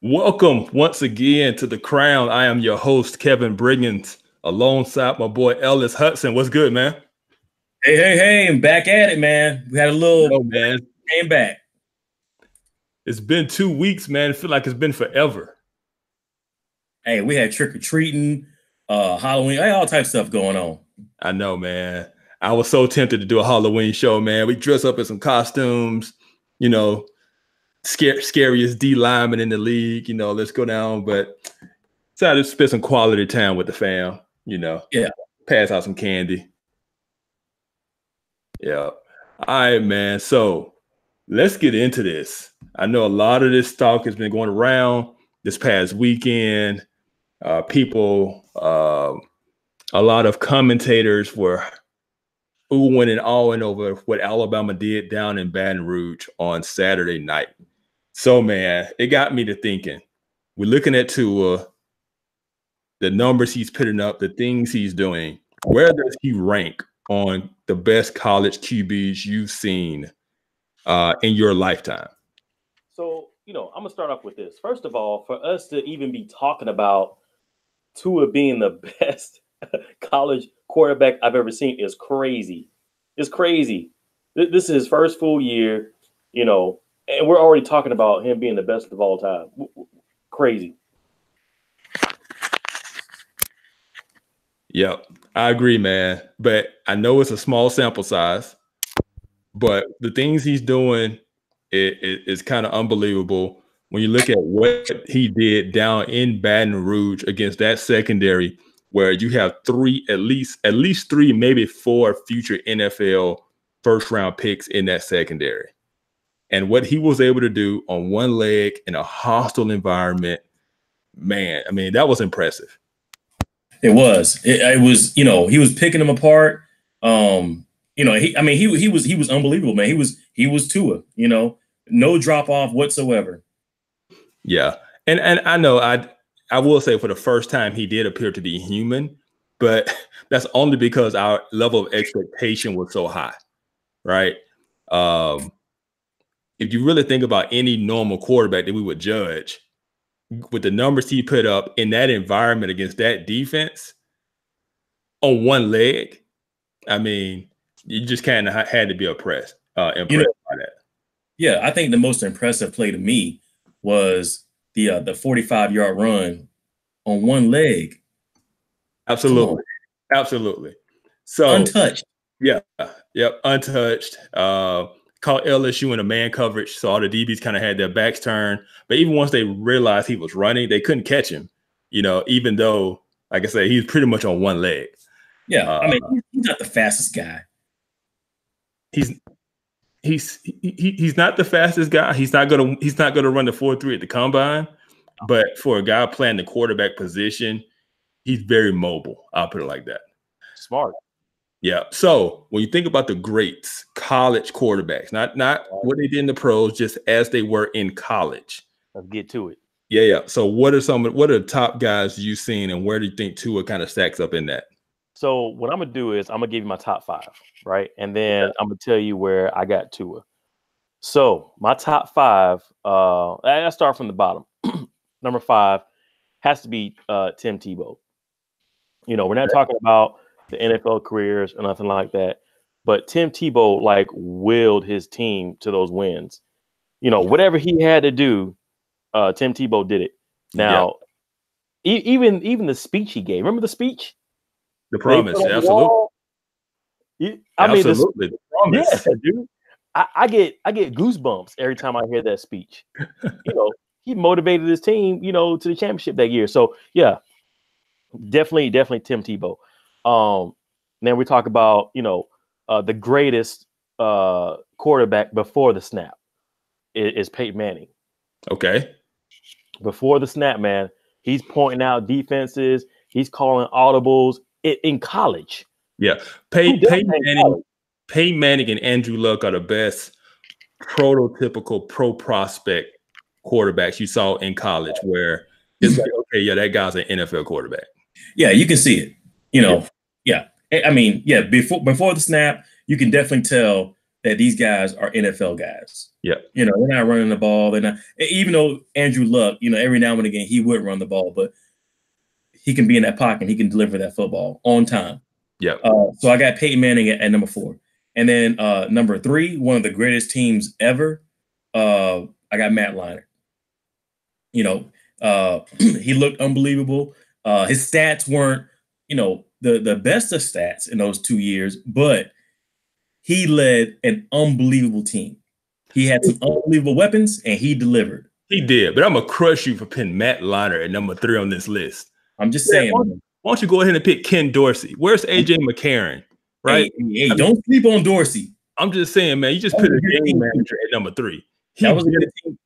Welcome once again to The Crown. I am your host, Kevin Briggins, alongside my boy Ellis Hudson. What's good, man? Hey, I'm back at it, man. We had a Yo, little man. came back. It's been 2 weeks, man. I feel like it's been forever. Hey, we had trick-or-treating, Halloween, all types of stuff going on. I know, man. I was so tempted to do a Halloween show, man. We dress up in some costumes, you know, scariest D lineman in the league, let's go down. But decided to spend some quality time with the fam, Yeah. pass out some candy. Yeah. All right, man. So let's get into this. I know a lot of this talk has been going around this past weekend. A lot of commentators were oohing and awing over what Alabama did down in Baton Rouge on Saturday night. So, man, it got me to thinking. We're looking at Tua, the numbers he's putting up, the things he's doing. Where does he rank on the best college QBs you've seen in your lifetime? So, I'm going to start off with this. First of all, for us to even be talking about Tua being the best college quarterback I've ever seen is crazy. It's crazy. This is his first full year, and we're already talking about him being the best of all time. Crazy. Yep, I agree, man. But I know it's a small sample size, but the things he's doing is kind of unbelievable. When you look at what he did down in Baton Rouge against that secondary, where you have at least three, maybe four future NFL first-round picks in that secondary. And what he was able to do on one leg in a hostile environment, man, I mean, that was impressive. It was. It was. He was picking them apart. He was unbelievable, man. He was Tua. No drop off whatsoever. Yeah, and I know I will say for the first time he did appear to be human, but that's only because our level of expectation was so high, right? If you really think about any normal quarterback that we would judge, with the numbers he put up in that environment against that defense on one leg, I mean, you just kind of had to be impressed by that. Yeah, I think the most impressive play to me was the 45-yard run on one leg. Absolutely. So untouched. Yeah. Yep. Untouched. Caught LSU in a man coverage. So all the DBs kind of had their backs turned. But even once they realized he was running, they couldn't catch him, even though, like I said, he's pretty much on one leg. Yeah. He's not the fastest guy. He's not the fastest guy. He's not gonna run the 4.3 at the combine. But for a guy playing the quarterback position, he's very mobile. I'll put it like that. Smart. Yeah. So when you think about the greats, college quarterbacks, not what they did in the pros, just as they were in college. Let's get to it. Yeah. So what are the top guys you've seen, and where do you think Tua kind of stacks up in that? So what I'm gonna do is I'm gonna give you my top 5, right? And then I'm gonna tell you where I got Tua. So my top 5, I start from the bottom. Number 5 has to be Tim Tebow. We're not talking about the NFL careers or nothing like that, but Tim Tebow willed his team to those wins. Whatever he had to do, Tim Tebow did it. Now, even the speech he gave. Remember the speech? The promise, absolutely. The promise. Yeah, dude. I get goosebumps every time I hear that speech. He motivated his team, to the championship that year. So yeah, definitely Tim Tebow. Then we talk about, the greatest quarterback before the snap is Peyton Manning. Okay. Before the snap, man, he's pointing out defenses. He's calling audibles in college. Yeah. Peyton Manning and Andrew Luck are the best prototypical pro prospect quarterbacks you saw in college, where it's like, okay, yeah, that guy's an NFL quarterback. Yeah, you can see it. Yeah. I mean, yeah, before the snap, you can definitely tell that these guys are NFL guys. Yeah. You know, they're not running the ball. They're not, even though Andrew Luck, you know, every now and again he would run the ball, but he can be in that pocket and he can deliver that football on time. Yeah. So I got Peyton Manning at number 4. And then number 3, one of the greatest teams ever, I got Matt Leinart. You know, he looked unbelievable. His stats weren't, you know, the best of stats in those 2 years, but he led an unbelievable team. He had some unbelievable weapons, and he delivered. He did, but I'm going to crush you for putting Matt Leinart at number 3 on this list. I'm just saying. Why don't you go ahead and pick Ken Dorsey? Where's A.J. McCarron? Right? Hey, don't sleep on Dorsey. I'm just saying, man, you just put a game manager at number 3. That was a good team.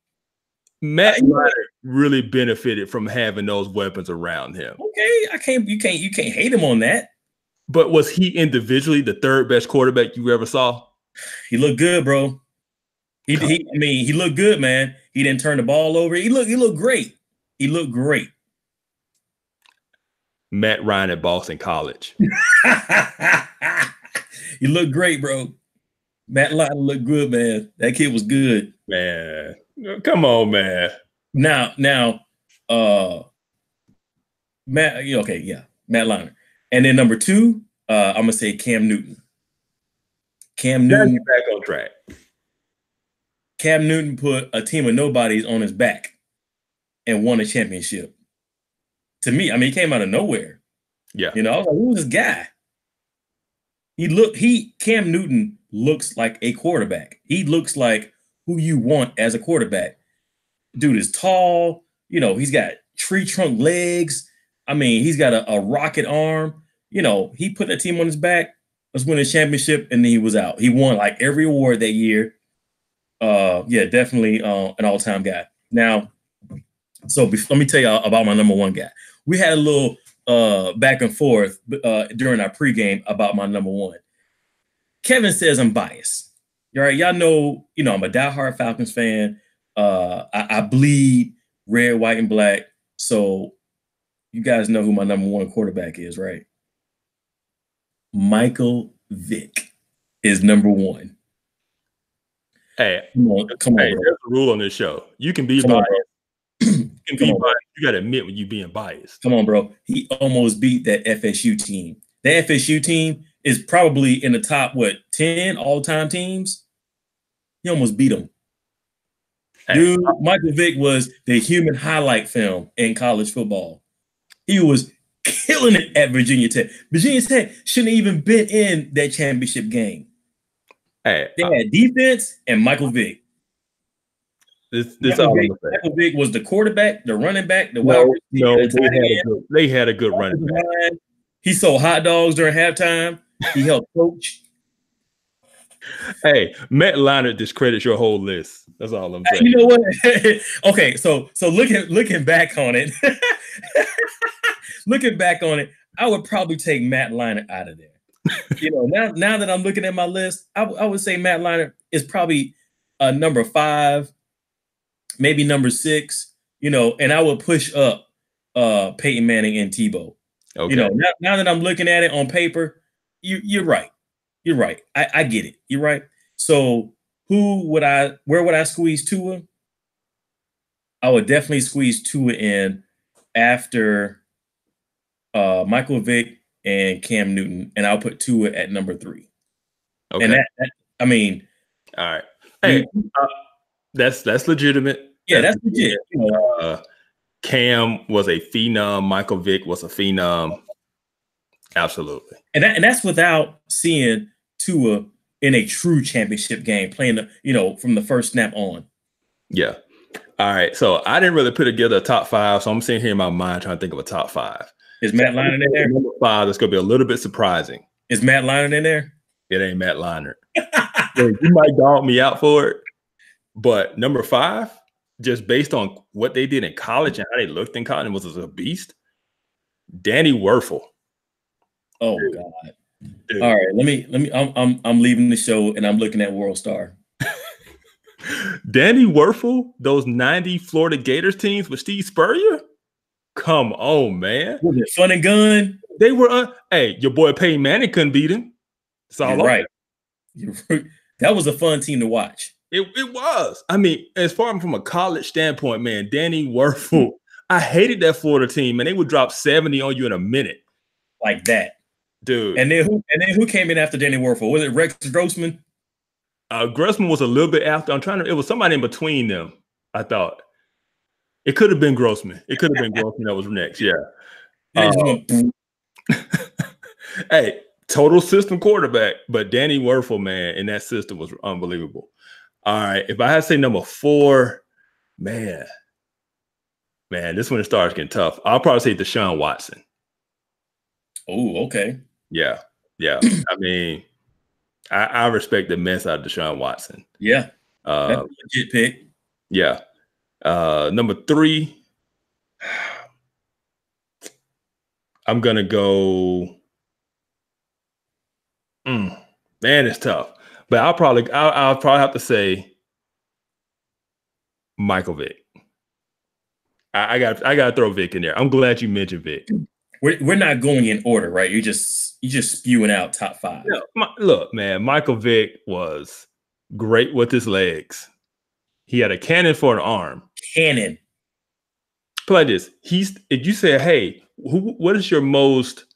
Matt Leinart really benefited from having those weapons around him. Okay, you can't hate him on that. But was he individually the 3rd best quarterback you ever saw? He looked good, bro. He looked good, man. He didn't turn the ball over. He looked great. He looked great. Matt Ryan at Boston College. He looked great, bro. Matt Leinart looked good, man. That kid was good. Man. Come on, man. Now, Matt, okay, yeah, Matt Leinart. And then number 2, I'm gonna say Cam Newton. Cam Newton back on track. Cam Newton put a team of nobodies on his back and won a championship. To me, I mean, he came out of nowhere. Yeah. You know, I was like, who's this guy? Cam Newton looks like a quarterback. He looks like who you want as a quarterback. Dude is tall. You know, he's got tree trunk legs. I mean, he's got a rocket arm. You know, he put that team on his back. Let's win a championship, and then he was out. He won like every award that year. Yeah, definitely an all-time guy. Now, so let me tell you about my number 1 guy. We had a little back and forth during our pregame about my number 1. Kevin says I'm biased. All right, y'all know, you know, I'm a diehard Falcons fan. I bleed red, white, and black. So you guys know who my number 1 quarterback is, right? Michael Vick is number 1. Hey, come on, hey, bro. there's a rule on this show. You can be biased. You got to admit when you're being biased. Come on, bro. He almost beat that FSU team. The FSU team is probably in the top, 10 all-time teams? He almost beat them. Hey, dude, Michael Vick was the human highlight film in college football. He was killing it at Virginia Tech. Virginia Tech shouldn't have even been in that championship game. Hey, they had defense and Michael Vick. Michael Vick was the quarterback, the running back, the wide receiver. They had a good running back. He sold hot dogs during halftime. He helped coach. Hey, Matt Leinart discredits your whole list. That's all I'm saying. You know what? Okay, so looking back on it, I would probably take Matt Leinart out of there. You know, now that I'm looking at my list, I would say Matt Leinart is probably number 5, maybe number 6. You know, and I would push up Peyton Manning and Tebow. Okay. You know, now that I'm looking at it on paper, you're right. You're right. I get it. You're right. So where would I squeeze Tua? I would definitely squeeze Tua in after Michael Vick and Cam Newton, and I'll put Tua at number 3. Okay. And that I mean, all right. Hey, that's legitimate. Yeah, that's legit. You know, Cam was a phenom. Michael Vick was a phenom. Absolutely. And that's without seeing Tua in a true championship game, playing from the first snap on. Yeah. All right. So I didn't really put together a top 5, so I'm sitting here in my mind trying to think of a top 5. Is Matt Leinart in there? Number 5 that's going to be a little bit surprising. Is Matt Leinart in there? It ain't Matt Leinart. You might dog me out for it, but number 5, just based on what they did in college and how they looked in college, was a beast. Danny Werfel. Oh God! Dude. All right, let me. I'm leaving the show and I'm looking at World Star. Danny Werfel, those 90 Florida Gators teams with Steve Spurrier. Come on, man. Was it fun and gun? They were. Hey, your boy Peyton Manning couldn't beat him. That's all. You're right. That was a fun team to watch. It was. I mean, as far from a college standpoint, man, Danny Werfel, I hated that Florida team, man. They would drop 70 on you in a minute. Like that. Dude. And then who came in after Danny Werfel? Was it Rex Grossman? Grossman was a little bit after. It was somebody in between them, I thought. It could have been Grossman. It could have been Grossman that was next, yeah. Hey, total system quarterback, but Danny Werfel, man, in that system was unbelievable. All right, if I had to say number 4, man, this one starts getting tough. I'll probably say Deshaun Watson. Oh, okay. Yeah. I mean, I respect the mess out of Deshaun Watson. Yeah. That's a legit pick. Yeah. Number 3, I'm gonna go. Man, it's tough. But I'll probably have to say Michael Vick. I got to throw Vick in there. I'm glad you mentioned Vick. We're not going in order, right? You're just spewing out top 5. Yeah, look, man, Michael Vick was great with his legs. He had a cannon for an arm. Cannon. Play like this. If you say, hey, what is your most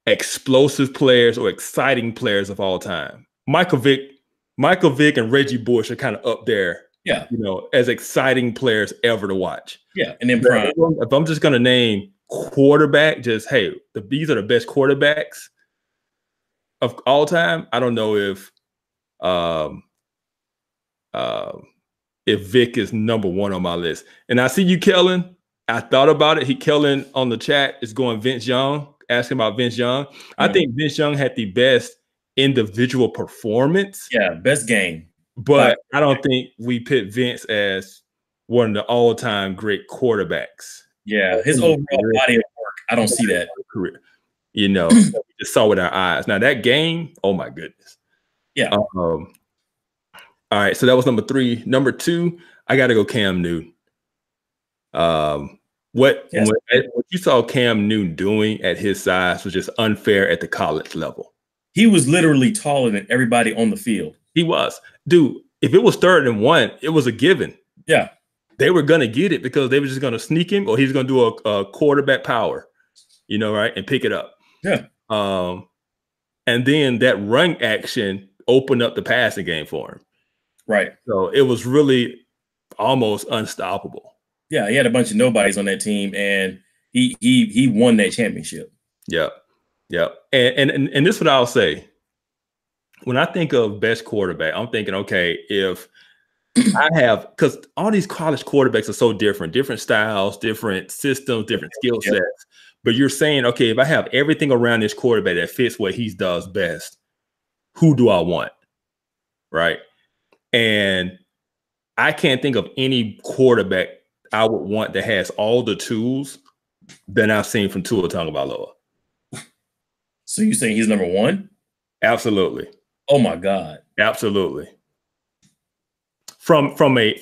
explosive players or exciting players of all time? Michael Vick and Reggie Bush are kind of up there. Yeah, as exciting players ever to watch. Yeah, and then prime. If I'm just gonna name quarterback, these are the best quarterbacks of all time. I don't know if Vic is number 1 on my list. And I see you, Kellen. I thought about it. Kellen on the chat is going Vince Young, asking about Vince Young. I think Vince Young had the best individual performance. Yeah, best game. But I don't think we put Vince as one of the all-time great quarterbacks. Yeah, his overall body of work, I don't see that. Career. We just saw with our eyes. Now that game, oh my goodness. Yeah. All right, so that was number 3. Number 2, I got to go Cam Newton. What you saw Cam Newton doing at his size was just unfair at the college level. He was literally taller than everybody on the field. He was. Dude, if it was 3rd and 1, it was a given. Yeah. They were going to get it because they were just going to sneak him, or he's going to do a quarterback power, right, and pick it up. Yeah. And then that run action opened up the passing game for him. Right. So it was really almost unstoppable. Yeah, he had a bunch of nobodies on that team, and he won that championship. Yep. And this is what I'll say. When I think of best quarterback, I'm thinking, okay, if I have, because all these college quarterbacks are so different styles, different systems, different skill sets. But you're saying, okay, if I have everything around this quarterback that fits what he does best, who do I want? Right. And I can't think of any quarterback I would want that has all the tools that I've seen from Tua Tagovailoa. So you saying he's number 1? Absolutely. Oh my God. Absolutely. From a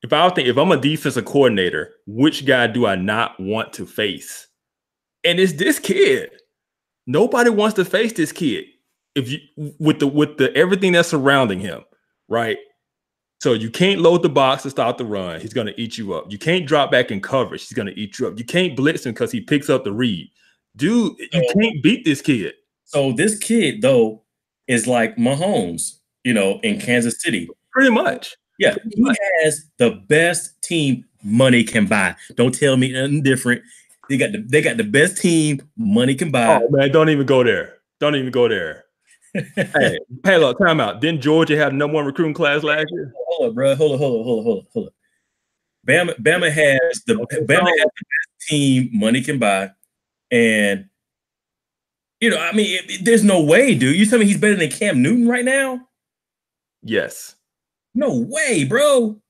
if I'm a defensive coordinator, which guy do I not want to face? And it's this kid. Nobody wants to face this kid. If you with the everything that's surrounding him, right? So you can't load the box to stop the run. He's going to eat you up. You can't drop back in coverage. He's going to eat you up. You can't blitz him because he picks up the read. Dude, you can't beat this kid. So this kid, though, is like Mahomes, in Kansas City. Pretty much. Yeah, he has the best team money can buy. Don't tell me nothing different. They got the best team money can buy. Oh man, don't even go there. Don't even go there. Hey, look, time out. Didn't Georgia have the #1 recruiting class last year? Hold up, bro. Hold up. Bama has the best team money can buy, and there's no way, dude. You tell me he's better than Cam Newton right now? Yes. No way, bro.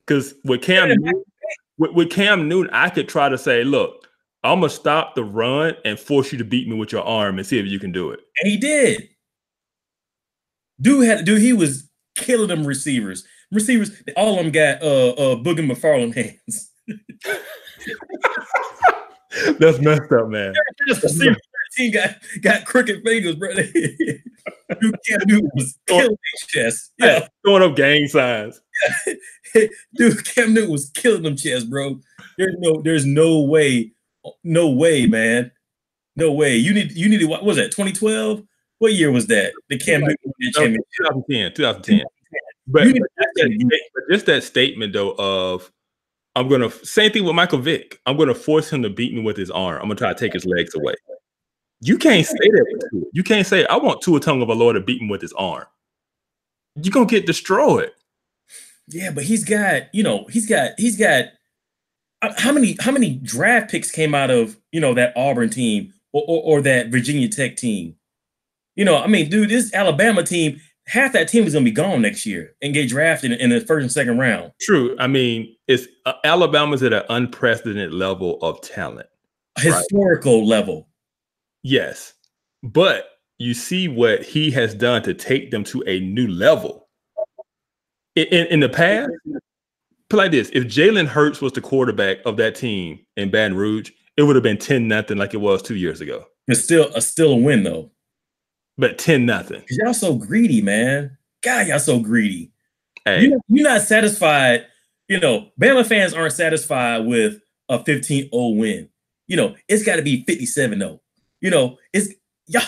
Because with Cam Newton, I could try to say, look, I'm gonna stop the run and force you to beat me with your arm and see if you can do it. And he did. Dude, he was killing them receivers. All of them got Booger McFarland hands. That's messed up, man. Just receivers team got crooked fingers, bro. Dude, Cam Newton was killing their chest. Yeah, throwing up gang signs. Dude, Cam Newton was killing them chests, bro. There's no way, man. No way. You need to, what was that, 2012? What year was that? The Cam Newton championship? 2010. But just that statement though of same thing with Michael Vick. I'm gonna force him to beat me with his arm. I'm gonna try to take his legs away. You can't say that with Tua. You can't say I want Tua Tagovailoa to beat me with his arm. You're gonna get destroyed. Yeah, but he's got how many draft picks came out of that Auburn team or that Virginia Tech team? I mean, dude, this Alabama team, half that team is gonna be gone next year and get drafted in the first and second round. True. I mean, it's Alabama's at an unprecedented level of talent, historical level. Yes, but you see what he has done to take them to a new level. In the past, put like this: if Jalen Hurts was the quarterback of that team in Baton Rouge, it would have been 10-0 like it was 2 years ago. It's still a win though. But 10-0. Y'all so greedy, man. God, y'all so greedy. Hey. You're not satisfied. Bama fans aren't satisfied with a 15-0 win. It's got to be 57-0. It's y'all.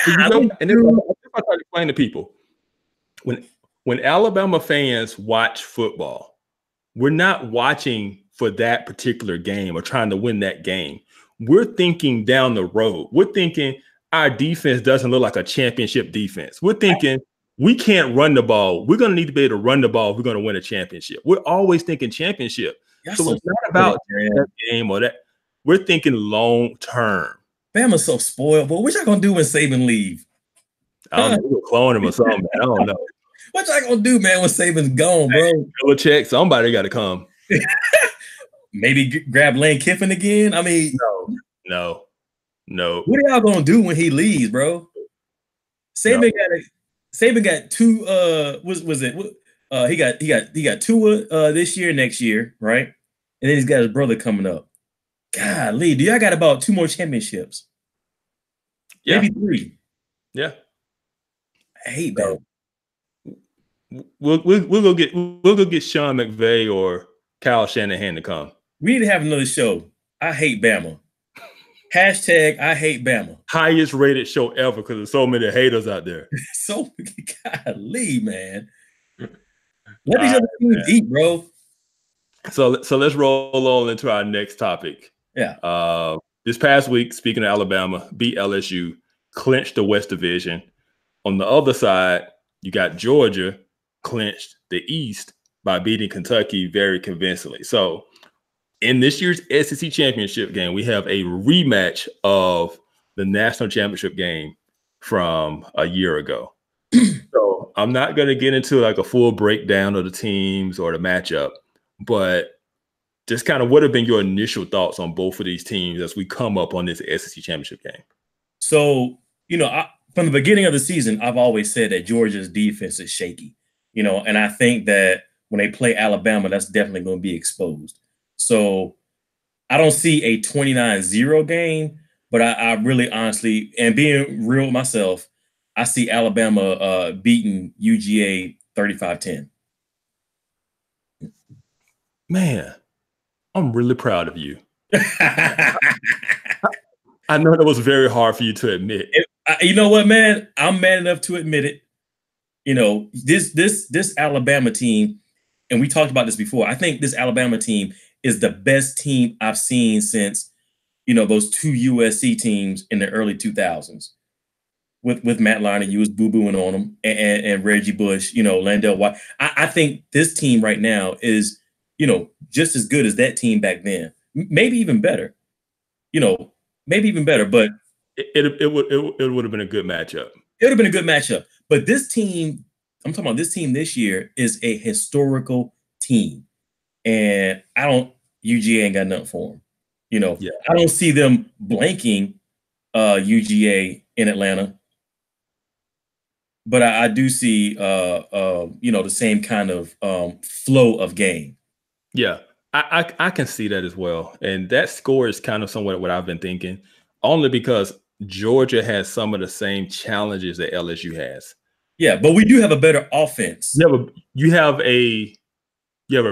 Golly, and if I try to explain to people, when Alabama fans watch football, we're not watching for that particular game or trying to win that game. We're thinking down the road. We're thinking our defense doesn't look like a championship defense. We're thinking we can't run the ball. We're going to need to be able to run the ball if we're going to win a championship. We're always thinking championship. So it's not about that game or that. We're thinking long term. Bama's so spoiled. But what y'all going to do when Saban leave? I don't know. We'll clone him or something. I don't know. What y'all going to do, man, when Saban's gone, bro? Belichick, somebody got to come. Maybe grab Lane Kiffin again? I mean, no. What are y'all gonna do when he leaves, bro? Saban got two. Was it? He got Tua this year, next year, right? And then he's got his brother coming up. Golly, do y'all got about 2 more championships? Yeah. Maybe 3. Yeah. I hate Bama. We'll go get Sean McVay or Kyle Shanahan to come. We need to have another show. I hate Bama. Hashtag I hate Bama. Highest rated show ever because there's so many haters out there. So golly, man. Let these other teams eat, bro. So let's roll on into our next topic. Yeah. This past week, speaking of Alabama, beat LSU, clinched the West Division. On the other side, you got Georgia clinched the East by beating Kentucky very convincingly. So in this year's SEC championship game, we have a rematch of the national championship game from a year ago. So I'm not going to get into like a full breakdown of the teams or the matchup, but just kind of what have been your initial thoughts on both of these teams as we come up on this SEC championship game? So, from the beginning of the season, I've always said that Georgia's defense is shaky, and I think that when they play Alabama, that's definitely going to be exposed. So I don't see a 29-0 game, but I really honestly, and being real with myself, I see Alabama beating UGA 35-10. Man, I'm really proud of you. I know that was very hard for you to admit. You know what, man? I'm man enough to admit it. This Alabama team, and we talked about this before, I think this Alabama team is the best team I've seen since, those 2 USC teams in the early 2000s with Matt Leinart. You was boo-booing on them and Reggie Bush, Landell White. I think this team right now is, just as good as that team back then. Maybe even better. But it would have been a good matchup. It would have been a good matchup. But this team, I'm talking about this team this year, is a historical team. And UGA ain't got nothing for them. Yeah. I don't see them blanking UGA in Atlanta. But I do see, the same kind of flow of game. Yeah. I can see that as well. And that score is kind of somewhat what I've been thinking, only because Georgia has some of the same challenges that LSU has. Yeah, but we do have a better offense. You have a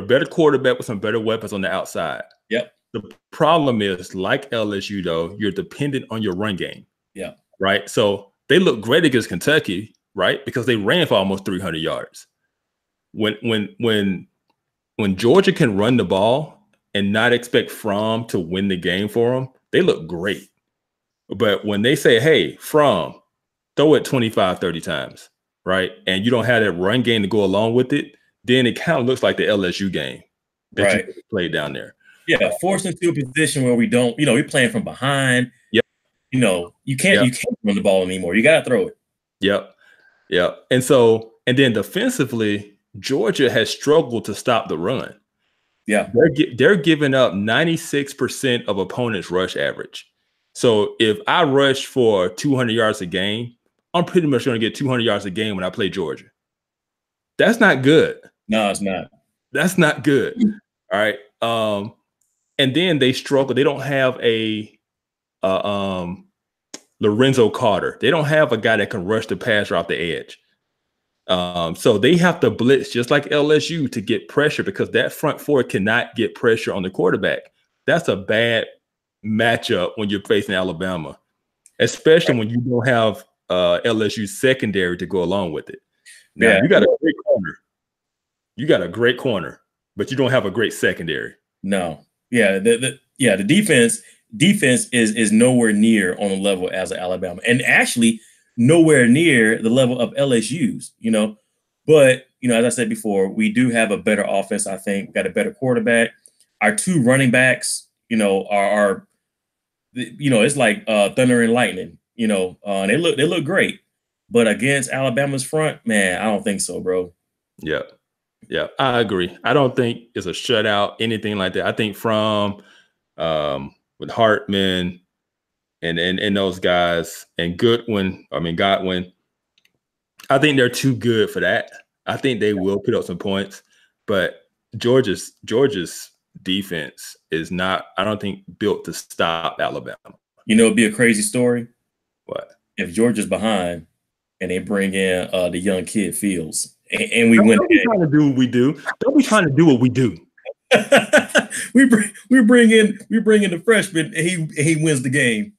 better quarterback with some better weapons on the outside. Yep. The problem is, like LSU, though, you're dependent on your run game. Yeah. Right. So they look great against Kentucky, right? Because they ran for almost 300 yards. When Georgia can run the ball and not expect Fromm to win the game for them, they look great. But when they say, hey, Fromm, throw it 25, 30 times, right? And you don't have that run game to go along with it, then it kind of looks like the LSU game that you played down there. Yeah, forced into a position where we don't, we're playing from behind. Yep. You can't run the ball anymore. You got to throw it. Yep. And then defensively, Georgia has struggled to stop the run. Yeah. They're giving up 96% of opponents' rush average. So if I rush for 200 yards a game, I'm pretty much going to get 200 yards a game when I play Georgia. That's not good. No, it's not. That's not good. All right. And then they struggle. They don't have a Lorenzo Carter. They don't have a guy that can rush the passer off the edge. So they have to blitz just like LSU to get pressure, because that front four cannot get pressure on the quarterback. That's a bad matchup when you're facing Alabama, especially when you don't have LSU secondary to go along with it. Now, you got a great corner. You got a great corner, but you don't have a great secondary. No. Yeah. The defense is nowhere near on the level as Alabama, and actually nowhere near the level of LSU's, But, as I said before, we do have a better offense, I think. We got a better quarterback. Our two running backs, are it's like thunder and lightning, and they look great. But against Alabama's front, man, I don't think so, bro. Yeah. Yeah, I agree. I don't think it's a shutout, anything like that. I think from with Hartman and those guys and Godwin, I think they're too good for that. I think they will put up some points, but Georgia's defense is not, I don't think, built to stop Alabama. It'd be a crazy story. What? If Georgia's behind and they bring in the young kid Fields and we win. Don't be trying to do what we do. Don't be trying to do what we do. we bring in the freshman and he wins the game.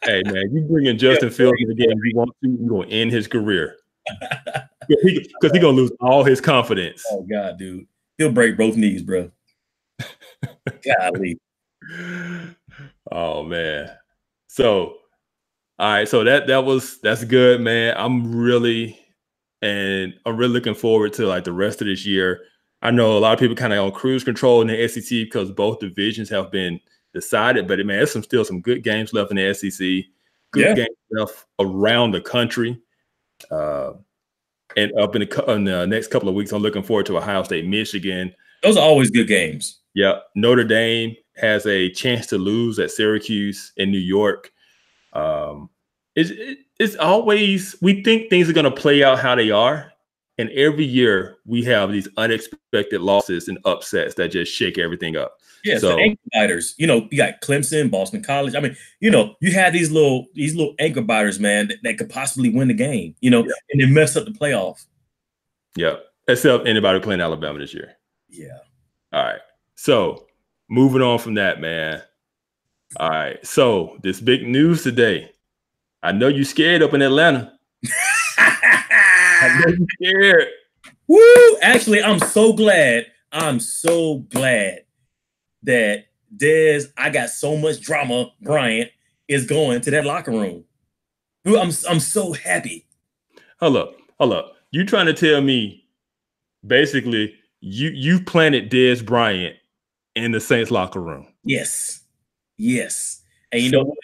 Hey man, you bring in Justin Fields in the game you want to, you're gonna end his career. Because he's gonna lose all his confidence. Oh God, dude. He'll break both knees, bro. Golly. Oh man. So all right, so that's good, man. I'm really looking forward to like the rest of this year. I know a lot of people kind of on cruise control in the SEC because both divisions have been decided, but man, there's still some good games left in the SEC. Good games left around the country. And up in the next couple of weeks, I'm looking forward to Ohio State, Michigan. Those are always good games. Yeah. Notre Dame has a chance to lose at Syracuse in New York. It's always, we think things are going to play out how they are. And every year we have these unexpected losses and upsets that just shake everything up. Yeah, so ankle biters. You got Clemson, Boston College. I mean, you have these little ankle biters, man, that could possibly win the game, and they mess up the playoff. Yeah, except anybody playing Alabama this year. Yeah. All right. So moving on from that, man. All right. So this big news today. I know you scared up in Atlanta. I know you scared. Woo! Actually, I'm so glad that I got so much drama, Bryant, is going to that locker room. Dude, I'm so happy. Hold up. You trying to tell me basically you planted Dez Bryant in the Saints locker room? Yes. And you know what?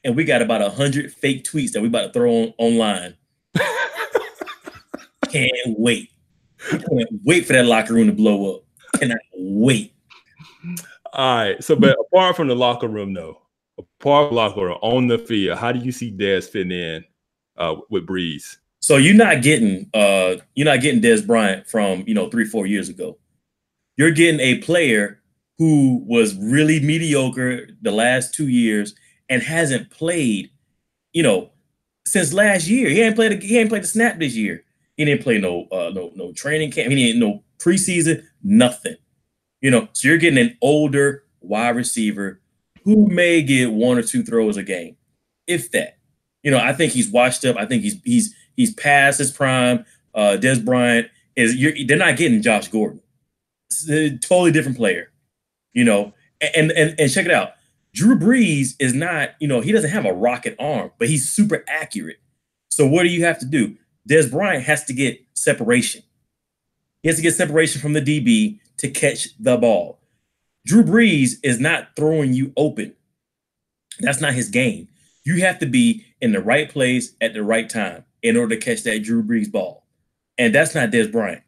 And we got about 100 fake tweets that we about to throw online. Can't wait. Can't wait for that locker room to blow up. Cannot wait. All right. So, but apart from the locker room, though, on the field, how do you see Dez fitting in with Breeze? So you're not getting Dez Bryant from 3-4 years ago. You're getting a player who was really mediocre the last 2 years and hasn't played, since last year. He ain't played a snap this year. He didn't play no training camp. He didn't no preseason, nothing. So you're getting an older wide receiver who may get 1 or 2 throws a game, if that. I think he's washed up. I think he's past his prime. Des Bryant they're not getting Josh Gordon. It's a totally different player, and check it out. Drew Brees is not, he doesn't have a rocket arm, but he's super accurate. So what do you have to do? Des Bryant has to get separation. He has to get separation from the DB to catch the ball. Drew Brees is not throwing you open. That's not his game. You have to be in the right place at the right time in order to catch that Drew Brees ball. And that's not Des Bryant.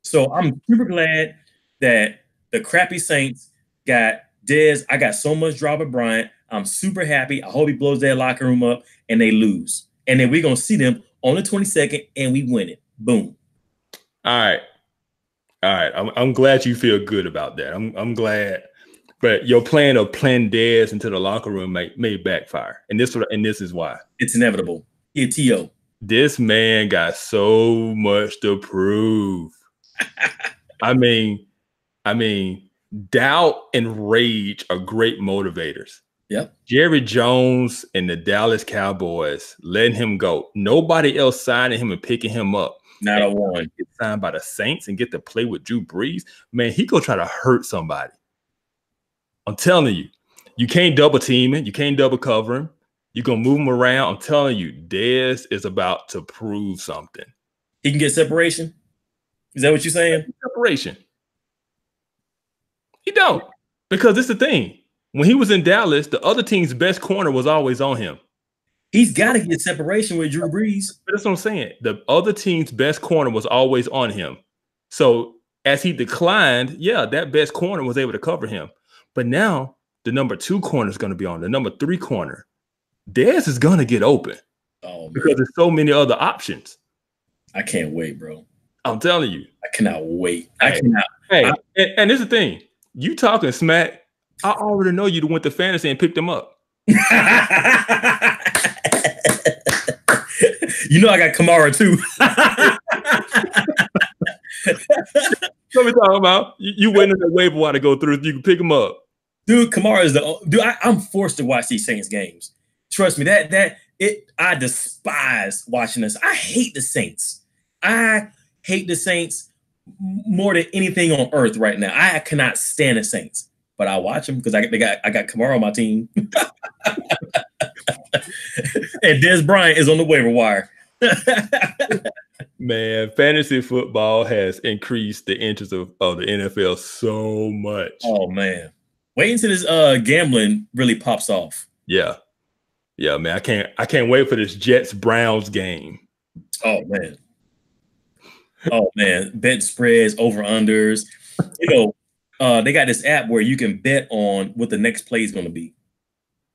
So I'm super glad that the crappy Saints got Dez. I got so much drop at Bryant. I'm super happy. I hope he blows that locker room up and they lose. And then we're going to see them on the 22nd and we win it. Boom. All right. I'm glad you feel good about that. I'm glad. But your plan of playing Dez into the locker room may backfire. And this is why. It's inevitable. T.O. This man got so much to prove. I mean, doubt and rage are great motivators. Yep. Jerry Jones and the Dallas Cowboys letting him go. Nobody else signing him and picking him up. Not a one. Get signed by the Saints and get to play with Drew Brees. Man, he gonna try to hurt somebody. I'm telling you, you can't double team him. You can't double cover him. You're gonna move him around. I'm telling you, Dez is about to prove something. He can get separation. Is that what you're saying? Separation. He don't, because this is the thing. When he was in Dallas, the other team's best corner was always on him. He's got to get separation with Drew Brees. But that's what I'm saying. The other team's best corner was always on him. So as he declined, that best corner was able to cover him. But now the number 2 corner is going to be on the number 3 corner. Dez is going to get open because there's so many other options. I can't wait, bro. I'm telling you. I cannot wait. I cannot. Hey, and this is the thing. You talking smack, I already know you went to fantasy and picked him up. I got Kamara too. What we talking about? You waiting on the waiver wire to go through. You can pick him up. Dude, Kamara is I'm forced to watch these Saints games. Trust me, I despise watching this. I hate the Saints. I hate the Saints more than anything on earth right now. I cannot stand the Saints, but I watch them because I got Kamara on my team. And Des Bryant is on the waiver wire. Man, fantasy football has increased the interest of the NFL so much. Oh man. Wait until this gambling really pops off. Yeah, man. I can't wait for this Jets-Browns game. Oh man. Bet spreads, over-unders. They got this app where you can bet on what the next play is going to be.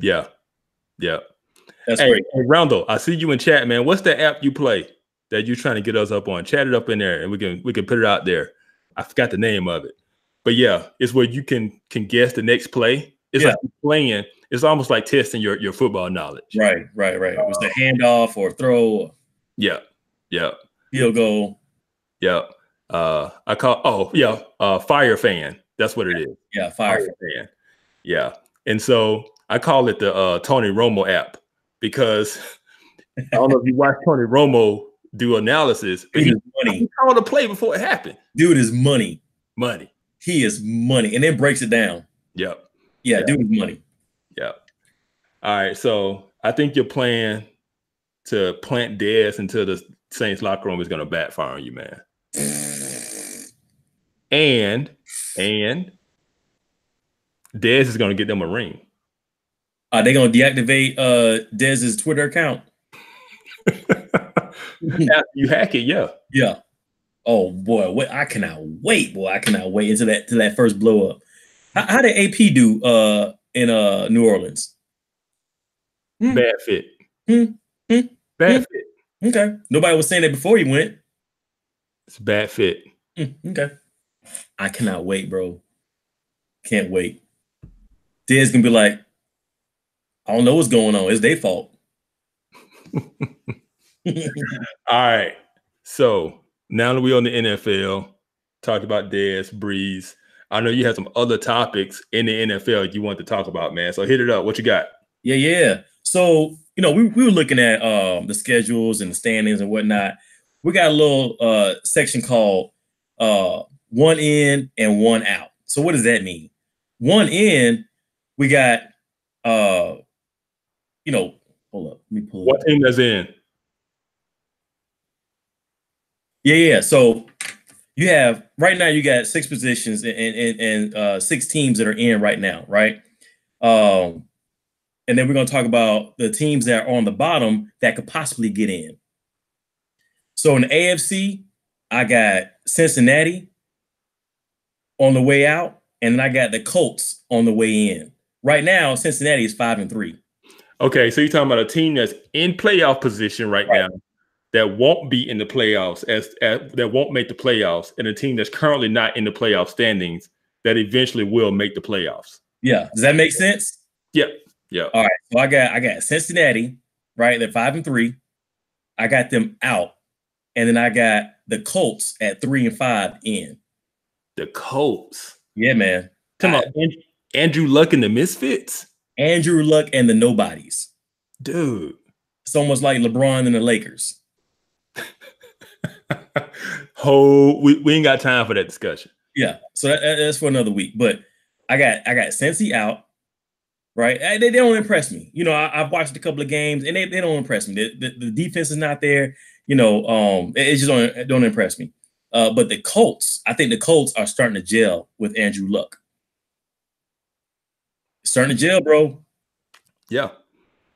Yeah. That's great. Hey, Rondo, I see you in chat, man. What's the app you play that you're trying to get us up on? Chat it up in there, and we can put it out there. I forgot the name of it. But yeah, it's where you can guess the next play. It's like playing. It's almost like testing your football knowledge. Right. It was the handoff or throw. Yeah. Field goal. Yeah. I call Fire Fan. That's what it is. Yeah, Fire Fan. Yeah. And so I call it the Tony Romo app because I don't know if you watch Tony Romo do analysis, but he called a play before it happened. Dude is money. He is money, and then breaks it down. Yep. Yeah, dude is money. Yep. All right, so I think your plan to plant Dez into the Saints locker room is going to backfire on you, man. And Dez is going to get them a ring. Are they going to deactivate Dez's Twitter account? You hack it, yeah. Oh boy, I cannot wait, boy. I cannant wait until that first blow up. How did AP do in New Orleans? Bad fit. Bad fit. Okay. Nobody was saying that before he went. It's a bad fit. Okay. I cannot wait, bro. Can't wait. Dez gonna be like, I don't know what's going on. It's their fault. All right. So now that we're on the NFL, talked about Dez, Breeze. I know you had some other topics in the NFL you want to talk about, man. So hit it up. What you got? Yeah. So, we were looking at the schedules and the standings and whatnot. We got a little section called one in and one out. So what does that mean? One in, we got hold up. Let me pull what team that's in? Yeah. So you have right now you got 6 positions and 6 teams that are in right now, right? And then we're going to talk about the teams that are on the bottom that could possibly get in. So in the AFC, I got Cincinnati on the way out, and then I got the Colts on the way in. Right now, Cincinnati is 5-3. Okay, so you're talking about a team that's in playoff position right now that won't be in the playoffs, that won't make the playoffs, and a team that's currently not in the playoff standings that eventually will make the playoffs. Yeah, does that make sense? Yep. Yeah. All right. So I got Cincinnati, right? They're 5-3. I got them out. And then I got the Colts at 3-5 in. The Colts. Yeah, man. Come on. Andrew Luck and the Misfits. Andrew Luck and the Nobodies. Dude. It's almost like LeBron and the Lakers. We ain't got time for that discussion. Yeah. So that's for another week. But I got Cincy out. Right, they don't impress me. I've watched a couple of games and they don't impress me. The defense is not there. It just don't impress me. But the Colts, I think the Colts are starting to gel with Andrew Luck. Starting to gel, bro. Yeah.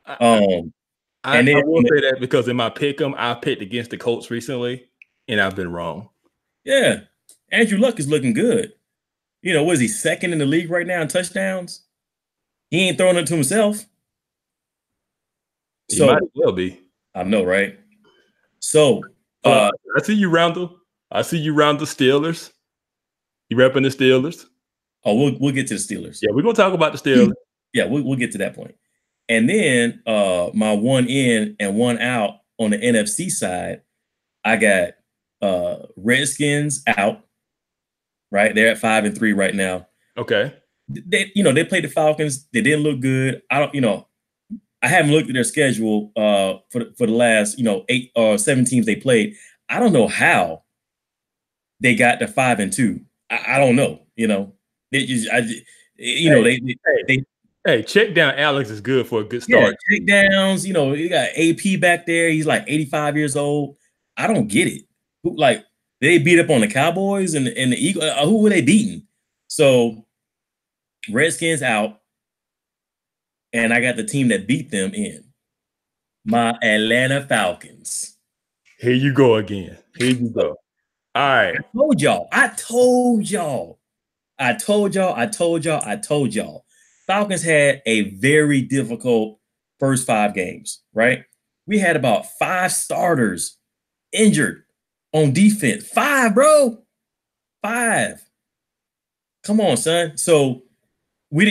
I will say that because in my pick'em, I picked against the Colts recently, and I've been wrong. Yeah, Andrew Luck is looking good. What is he, second in the league right now in touchdowns? He ain't throwing it to himself. He might as well be. I know, right? So I see you round the Steelers. You repping the Steelers? Oh, we'll get to the Steelers. Yeah, we're gonna talk about the Steelers. Yeah, we'll get to that point. And then my one in and one out on the NFC side, I got Redskins out. Right, they're at 5-3 right now. Okay. They played the Falcons. They didn't look good. I haven't looked at their schedule for the last 8 or 7 teams they played. I don't know how they got to 5-2. I don't know. Hey, check down Alex is good for a good start. Yeah, check downs. You got AP back there. He's like 85 years old. I don't get it. They beat up on the Cowboys and the Eagles. Who were they beating? So Redskins out, and I got the team that beat them in. My Atlanta Falcons. Here you go again. Here you go. All right. I told y'all. Falcons had a very difficult first 5 games, right? We had about 5 starters injured on defense. 5, bro. 5. Come on, son. So we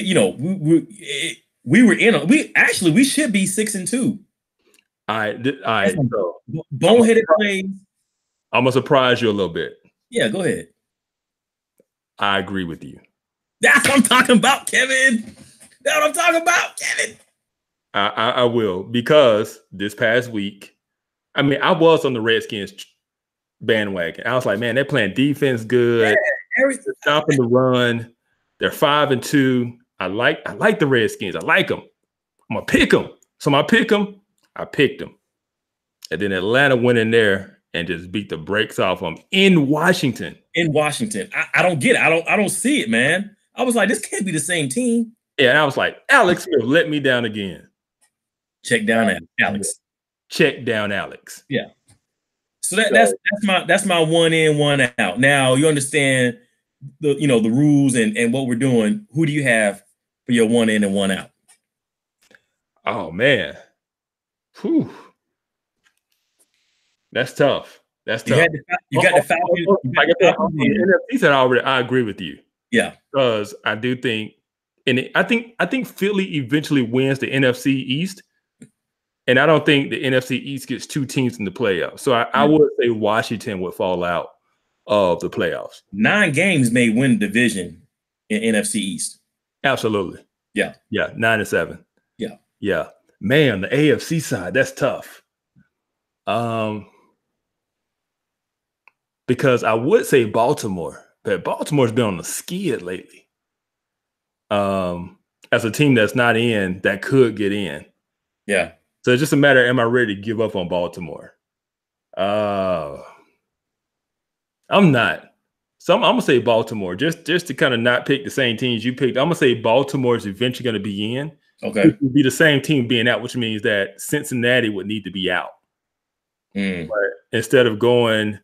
were in. We should be 6-2. All right. So boneheaded plays. I'm gonna surprise you a little bit. Yeah, go ahead. I agree with you. That's what I'm talking about, Kevin. That's what I'm talking about, Kevin. I will, because this past week, I was on the Redskins bandwagon. I was like, man, they're playing defense good. They're stopping the run. They're 5-2. I like the Redskins. I like them. I'm gonna pick them. So I picked them. And then Atlanta went in there and just beat the brakes off them in Washington. I don't get it. I don't see it, man. I was like, this can't be the same team. Yeah, and I was like, Alex Smith let me down again. Check down Alex. Check down Alex. Yeah. So that's my one in, one out. Now you understand the rules and what we're doing. Who do you have for your one in and one out? Oh man. Whew. That's tough. That's You tough. got the Falcons. Like I said, on the NFC side already, I agree with you. Yeah, because I do think, and I think Philly eventually wins the NFC East, and I don't think the NFC East gets 2 teams in the playoffs. So I would say Washington would fall out of the playoffs. 9 games may win the division in NFC East. Absolutely. Yeah. 9-7. Yeah. Yeah. Man, the AFC side, that's tough. Because I would say Baltimore, but Baltimore's been on the skid lately. As a team that's not in, that could get in. Yeah. So it's just a matter of, am I ready to give up on Baltimore? I'm not. So I'm going to say Baltimore, just to kind of not pick the same teams you picked. I'm going to say Baltimore is eventually going to be in. Okay. It would be the same team being out, which means that Cincinnati would need to be out. But instead of going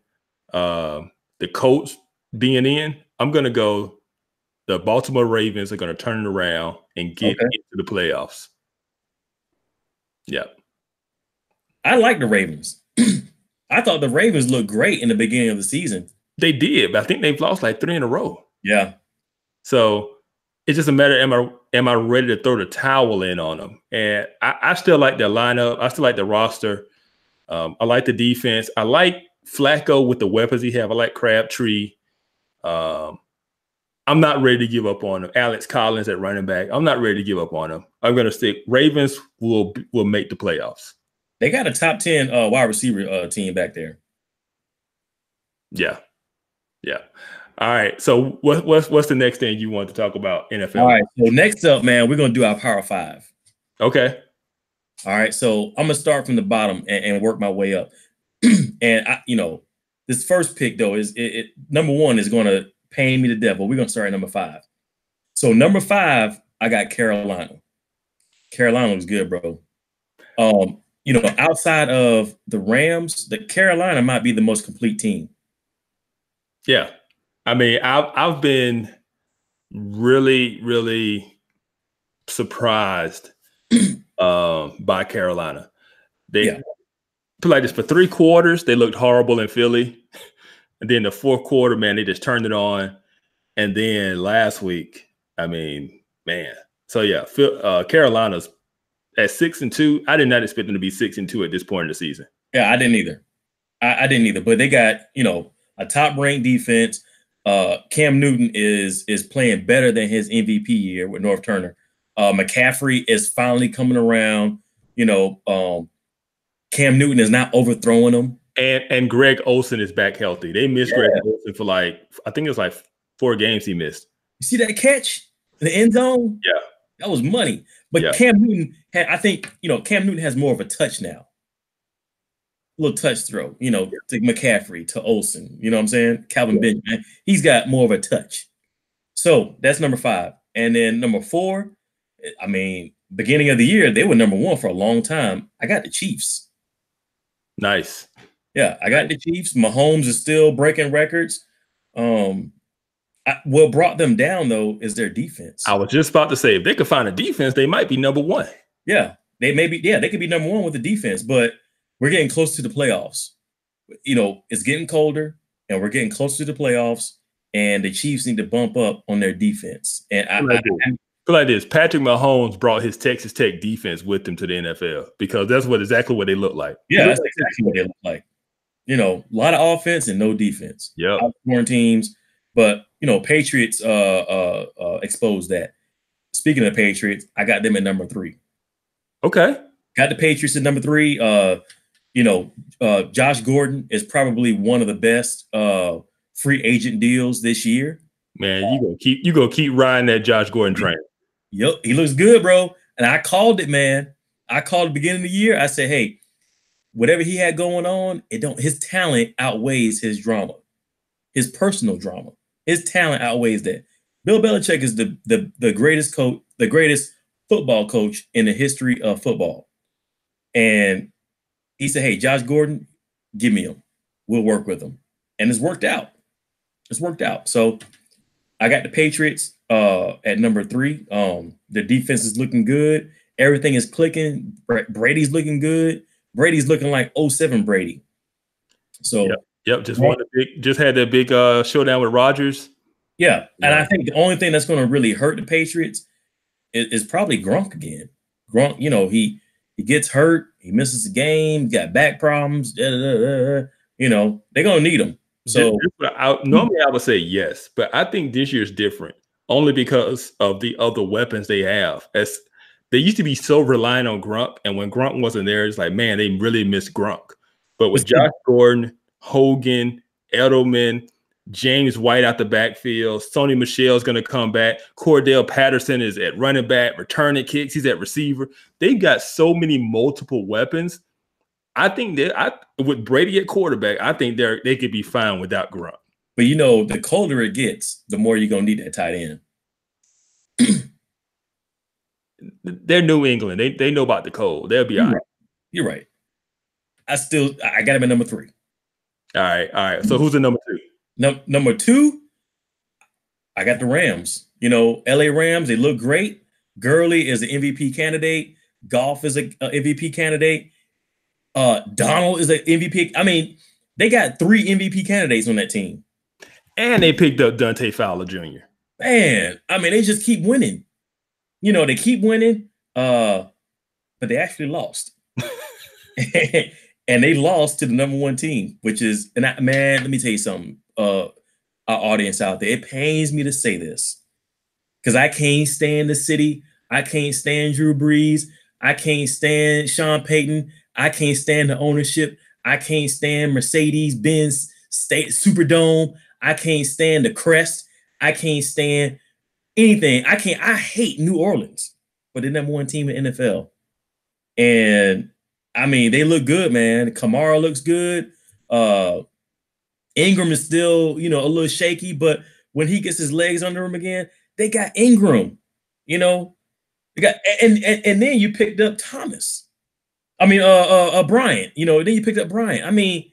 the Colts being in, I'm going to go the Baltimore Ravens are going to turn it around and get into the playoffs. Yeah. I like the Ravens. I thought the Ravens looked great in the beginning of the season. They did, but I think they've lost like 3 in a row. Yeah. So it's just a matter of, am I ready to throw the towel in on them? And I still like their lineup. I still like the roster. I like the defense. I like Flacco with the weapons he have. I like Crabtree. I'm not ready to give up on him. Alex Collins at running back. I'm not ready to give up on him. I'm going to stick. Ravens will make the playoffs. They got a top 10 wide receiver team back there. Yeah. All right. So what's the next thing you want to talk about NFL? All right. So next up, man, we're going to do our Power 5. Okay. All right. So I'm going to start from the bottom and work my way up. And this first pick though is number 1 is going to pain me to death, but we're going to start at number 5. So number 5, I got Carolina. Carolina was good, bro. Outside of the Rams, the Carolina might be the most complete team. Yeah. I mean, I've been really, really surprised by Carolina. They put like this for 3 quarters, they looked horrible in Philly. And then the 4th quarter, man, they just turned it on. And then last week, I mean, man. So yeah, Carolina's at 6-2. I did not expect them to be 6-2 at this point in the season. Yeah, I didn't either. I didn't either. But they got, a top-ranked defense. Cam Newton is playing better than his MVP year with North Turner. McCaffrey is finally coming around. Cam Newton is not overthrowing him. And Greg Olsen is back healthy. They missed Greg Olsen for I think it was like 4 games he missed. You see that catch in the end zone? Yeah. That was money. But Cam Newton Cam Newton has more of a touch now. A little touch throw, to McCaffrey, to Olsen. You know what I'm saying? Calvin Benjamin. He's got more of a touch. So that's number 5. And then number 4, I mean, beginning of the year, they were number 1 for a long time. I got the Chiefs. Nice. Yeah, I got the Chiefs. Mahomes is still breaking records. What brought them down, though, is their defense. I was just about to say, if they could find a defense, they might be number 1. Yeah, they could be number 1 with the defense, but we're getting close to the playoffs. It's getting colder, and we're getting closer to the playoffs, and the Chiefs need to bump up on their defense. And I feel like this. Patrick Mahomes brought his Texas Tech defense with him to the NFL because that's exactly what they look like. Yeah, that's exactly what they look like. A lot of offense and no defense. Yeah, outscoring teams. But Patriots exposed that. Speaking of Patriots, I got them at number 3. Okay, got the Patriots at number 3. Josh Gordon is probably one of the best free agent deals this year. Man, you gonna keep riding that Josh Gordon train. Yep, he looks good, bro. And I called it, man. I called the beginning of the year. I said, hey, whatever he had going on, his talent outweighs his drama, his personal drama. His talent outweighs that. Bill Belichick is the greatest coach, the greatest football coach in the history of football. And he said, hey, Josh Gordon, give me him. We'll work with him. And it's worked out. So I got the Patriots at number 3. The defense is looking good. Everything is clicking. Brady's looking good. Brady's looking like 07 Brady. So Yep, just had that big showdown with Rodgers. Yeah, and I think the only thing that's going to really hurt the Patriots is probably Gronk again. Gronk, he gets hurt, he misses the game, got back problems. They're gonna need him. So normally I would say yes, but I think this year's different only because of the other weapons they have. As they used to be so reliant on Gronk, and when Gronk wasn't there, it's like, man, they really miss Gronk. But with Josh Gordon, Hogan, Edelman, James White out the backfield, Sony Michel's going to come back. Cordell Patterson is at running back, returning kicks. He's at receiver. They've got so many multiple weapons. I think that with Brady at quarterback, I think they could be fine without Gronk. But the colder it gets, the more you're gonna need that tight end. They're New England. They know about the cold. They'll be all right. You're right. I got him at number 3. All right. So who's the number 2? Number 2, I got the Rams. LA Rams, they look great. Gurley is an MVP candidate. Goff is an MVP candidate. Donald is an MVP. I mean, they got 3 MVP candidates on that team. And they picked up Dante Fowler Jr. Man, I mean, they just keep winning. They keep winning, but they actually lost. And they lost to the number 1 team, which is, man, let me tell you something, our audience out there. It pains me to say this because I can't stand the city. I can't stand Drew Brees. I can't stand Sean Payton. I can't stand the ownership. I can't stand Mercedes-Benz State Superdome. I can't stand the crest. I can't stand anything. I hate New Orleans, but they're number 1 team in NFL. And I mean, they look good, man. Kamara looks good. Ingram is still, a little shaky, but when he gets his legs under him again, they got Ingram, they got, and then you picked up Thomas. I mean, Bryant, then you picked up Bryant. I mean,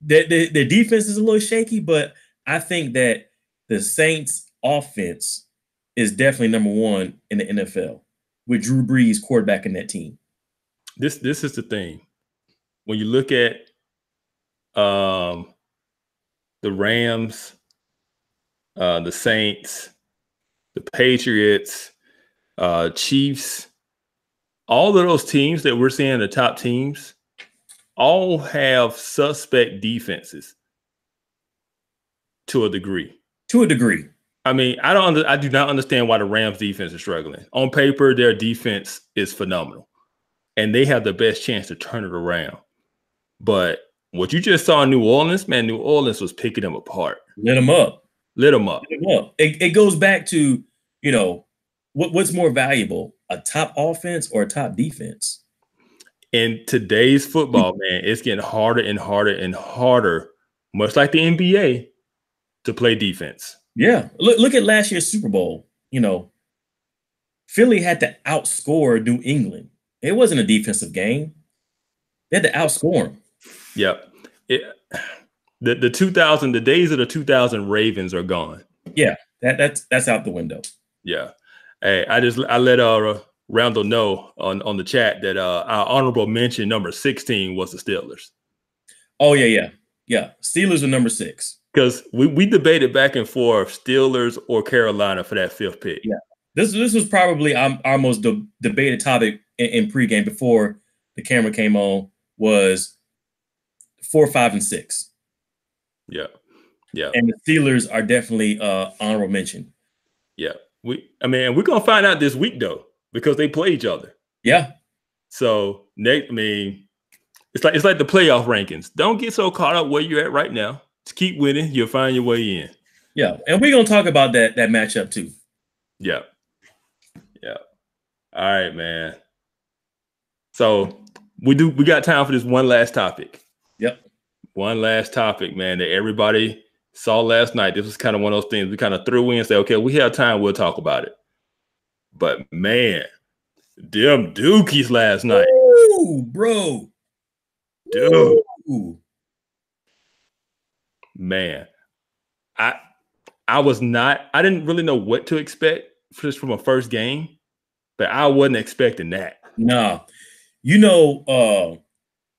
the defense is a little shaky, but I think that the Saints offense is definitely number 1 in the NFL with Drew Brees quarterbacking that team. This is the thing. When you look at the Rams, the Saints, the Patriots, Chiefs, all of those teams that we're seeing, the top teams, all have suspect defenses to a degree. I mean, I do not understand why the Rams defense is struggling. On paper, their defense is phenomenal, and they have the best chance to turn it around. But what you just saw in New Orleans, man, New Orleans was picking them apart. Lit them up. It goes back to, what's more valuable, a top offense or a top defense? In today's football, man, it's getting harder and harder and harder, much like the NBA, to play defense. Yeah. Look at last year's Super Bowl. Philly had to outscore New England. It wasn't a defensive game. They had to outscore them. Yep. The days of the 2000 Ravens are gone. Yeah, that's out the window. Yeah. Hey, I let Randall know on the chat that our honorable mention number 16 was the Steelers. Oh yeah. Steelers are number 6. Because we debated back and forth Steelers or Carolina for that 5th pick. Yeah. This was probably our most debated topic in pregame before the camera came on, was 4, 5, and 6. Yeah. And the Steelers are definitely honorable mention. Yeah. We're gonna find out this week though, because they play each other. Yeah. So it's like the playoff rankings. Don't get so caught up where you're at right now. Just keep winning. You'll find your way in. Yeah, and we're gonna talk about that matchup too. Yeah. All right, man. So we got time for this one last topic. Yep. One last topic, man, that everybody saw last night. This was kind of one of those things we kind of threw in and said, okay, we have time, we'll talk about it. But man, them Dookies last night. Ooh, bro. Dude. Ooh. Man. I didn't really know what to expect just from a first game, but I wasn't expecting that. Nah. I'm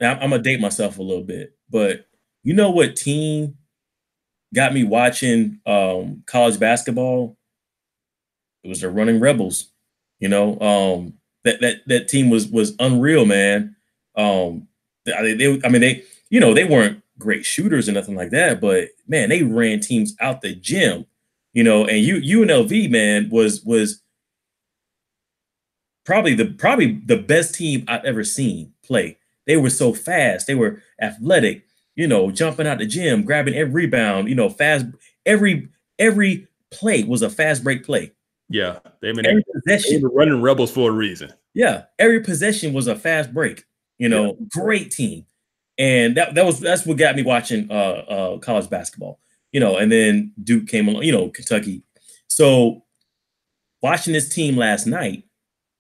gonna date myself a little bit. but you know what team got me watching college basketball? It was the Running Rebels. You know, that team was unreal, man. They weren't great shooters or nothing like that, but man, they ran teams out the gym. You know, and UNLV, man, was probably the best team I've ever seen play. They were so fast. They were athletic, you know, jumping out the gym, grabbing every rebound, you know, fast. Every play was a fast break play. Yeah. They were running Rebels for a reason. Yeah. Every possession was a fast break, you know, great team. And that's what got me watching college basketball, you know, and then Duke came along, you know, Kentucky. So watching this team last night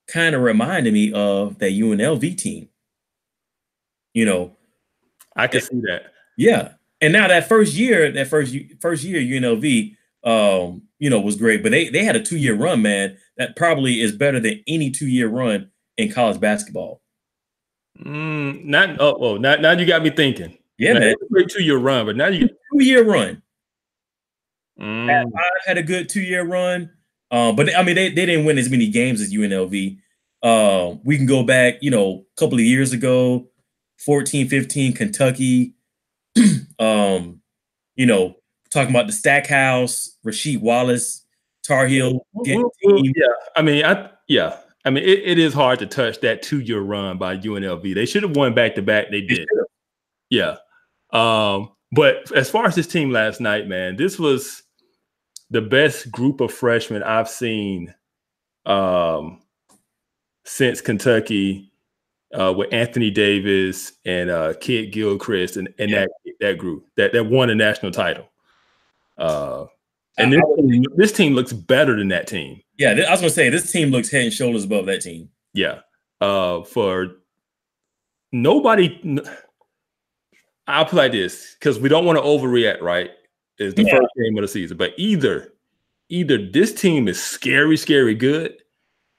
kind of reminded me of that UNLV team. You know, I can see that. Yeah. And now that first year UNLV you know, was great, but they had a 2-year run, man. That probably is better than any 2-year run in college basketball. Now you got me thinking. Yeah, man. It's a great 2-year run, but now you get 2-year run. I had a good 2-year run. But I mean, they didn't win as many games as UNLV. We can go back, you know, a couple of years ago, 14-15, Kentucky. You know, talking about the Stackhouse, Rasheed Wallace, Tar Heel. Yeah, I mean, it is hard to touch that 2-year run by UNLV. They should have won back-to-back. They did. Yeah. But as far as this team last night, man, this was the best group of freshmen I've seen since Kentucky with Anthony Davis and Kid Gilchrist and that group that won a national title. And this team looks better than that team. Yeah, I was going to say, this team looks head and shoulders above that team. Yeah. For nobody, I'll play like this because we don't want to overreact, right? It's the first game of the season. But either this team is scary, scary good,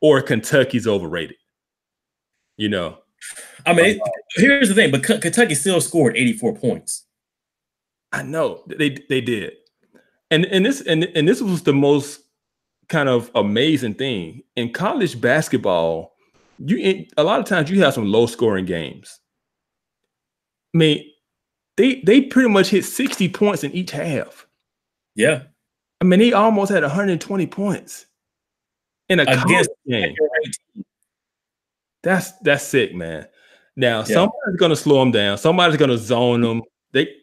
or Kentucky's overrated. You know? I mean, here's the thing, but Kentucky still scored 84 points. I know. They did. And this was the most kind of amazing thing. In college basketball, a lot of times you have some low scoring games. I mean, they pretty much hit 60 points in each half. Yeah. I mean, they almost had 120 points in a college game. That's sick, man. Now, somebody's going to slow them down. Somebody's going to zone them.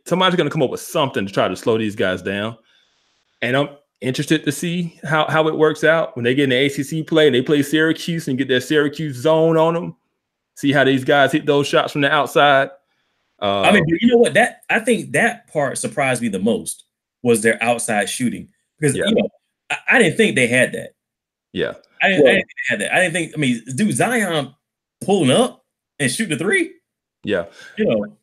Somebody's going to come up with something to try to slow these guys down. And I'm interested to see how it works out when they get in the ACC play and they play Syracuse and get that Syracuse zone on them. See how these guys hit those shots from the outside. I mean, you know what? I think that part surprised me the most was their outside shooting because you know I didn't think they had that. Yeah, I didn't think they had that. I didn't think. I mean, dude, Zion pulling up and shooting a three. Yeah, you know.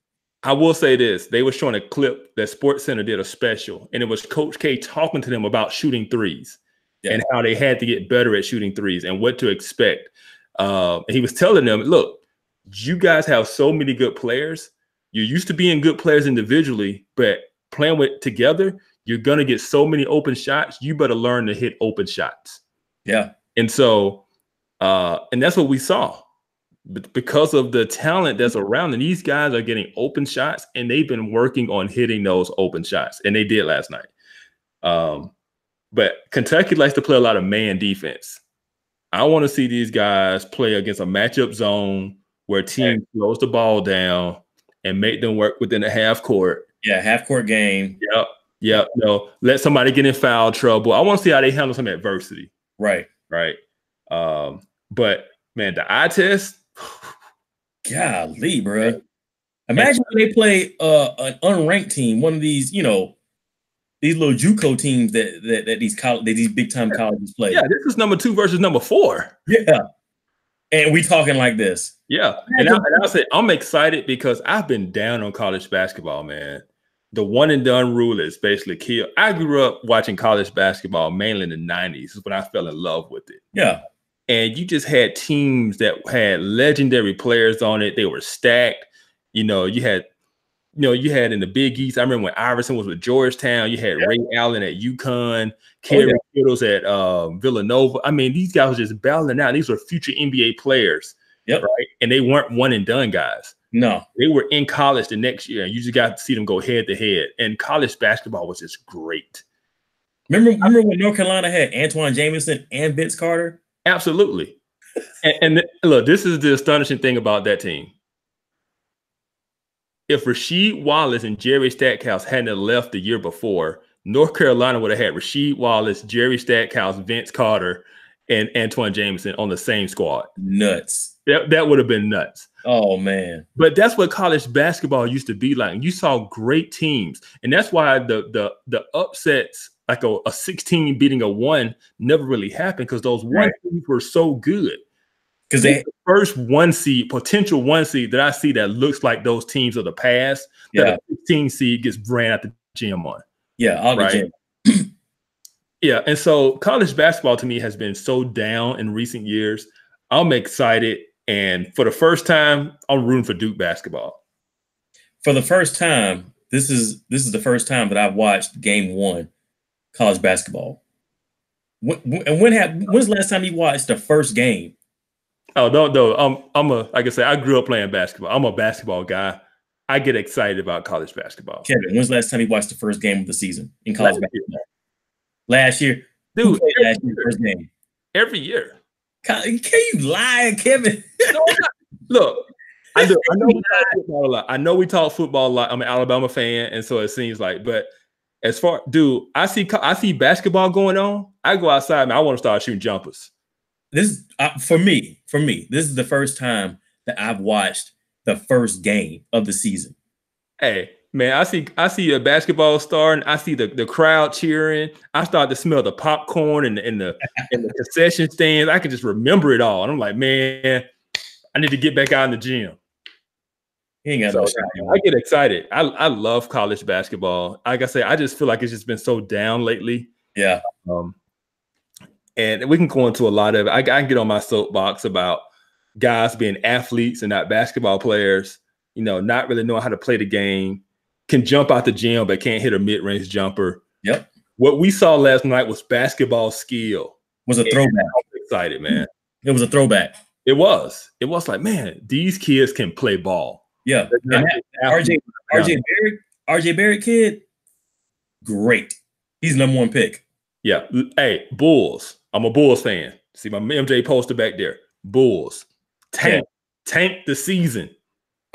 I will say this. They were showing a clip that SportsCenter did a special, and it was Coach K talking to them about shooting threes and how they had to get better at shooting threes and what to expect. And he was telling them, look, you guys have so many good players. You're used to being good players individually, but playing with together, you're going to get so many open shots. You better learn to hit open shots. Yeah. And so, and that's what we saw. But because of the talent that's around, and these guys are getting open shots, and they've been working on hitting those open shots, and they did last night. But Kentucky likes to play a lot of man defense. I want to see these guys play against a matchup zone where team slows the ball down and make them work within a half court. Yeah, half court game. Yep. No, let somebody get in foul trouble. I want to see how they handle some adversity. Right. But man, the eye test. Golly, bro. Imagine when they play an unranked team, one of these, you know, these little JUCO teams that these big time colleges play. Yeah, this is number 2 versus number 4. Yeah. And we talking like this. Yeah. And I'll say I'm excited because I've been down on college basketball, man. The one and done rule is basically killed. I grew up watching college basketball mainly in the 90s. Is when I fell in love with it. Yeah. And you just had teams that had legendary players on it. They were stacked. You know, you had you had in the Big East. I remember when Iverson was with Georgetown. You had Ray Allen at UConn, Kerry Kittles at Villanova. I mean, these guys were just battling out. These were future NBA players, right? And they weren't one and done guys. No, they were in college the next year, and you just got to see them go head to head. And college basketball was just great. Remember when North Carolina had Antoine Jamison and Vince Carter? Absolutely. and look, this is the astonishing thing about that team. If Rasheed Wallace and Jerry Stackhouse hadn't left the year before, North Carolina would have had Rasheed Wallace, Jerry Stackhouse, Vince Carter, and Antoine Jamison on the same squad. Nuts. That would have been nuts. Oh, man. But that's what college basketball used to be like. You saw great teams. And that's why the upsets, like a 16 beating a 1, never really happened, because those one teams were so good. Because the first potential 1 seed that I see that looks like those teams of the past, that a 15 seed gets ran out the gym on. Yeah, all the gym. Yeah, and so college basketball to me has been so down in recent years. I'm excited, and for the first time, I'm rooting for Duke basketball. For the first time, this is the first time that I've watched Game 1 college basketball. When's the last time you watched the first game? Oh, no. Like I said, I grew up playing basketball. I'm a basketball guy. I get excited about college basketball. Kevin, when's the last time you watched the first game of the season in college basketball? Last year. Dude, last year, first game. Every year. Can you lie, Kevin? No, look, I know we talk football a lot. I know we talk football a lot. I'm an Alabama fan, and so it seems like, but as far, dude, I see basketball going on. I go outside, man. I want to start shooting jumpers. This for me, this is the first time that I've watched the first game of the season. Hey, man, I see a basketball starting. I see the crowd cheering. I start to smell the popcorn and the concession stands. I can just remember it all. And I'm like, man, I need to get back out in the gym. He ain't got no shot. I get excited. I love college basketball. Like I say, I just feel like it's just been so down lately. Yeah. And we can go into a lot of it. I can get on my soapbox about guys being athletes and not basketball players, not really knowing how to play the game, can jump out the gym but can't hit a mid-range jumper. Yep. What we saw last night was basketball skill. Was a throwback. I'm excited, man. It was a throwback. It was like, man, these kids can play ball. Yeah. RJ Barrett kid, great. He's the #1 pick. Yeah. Hey, Bulls. I'm a Bulls fan. See my MJ poster back there. Bulls. Tank the season.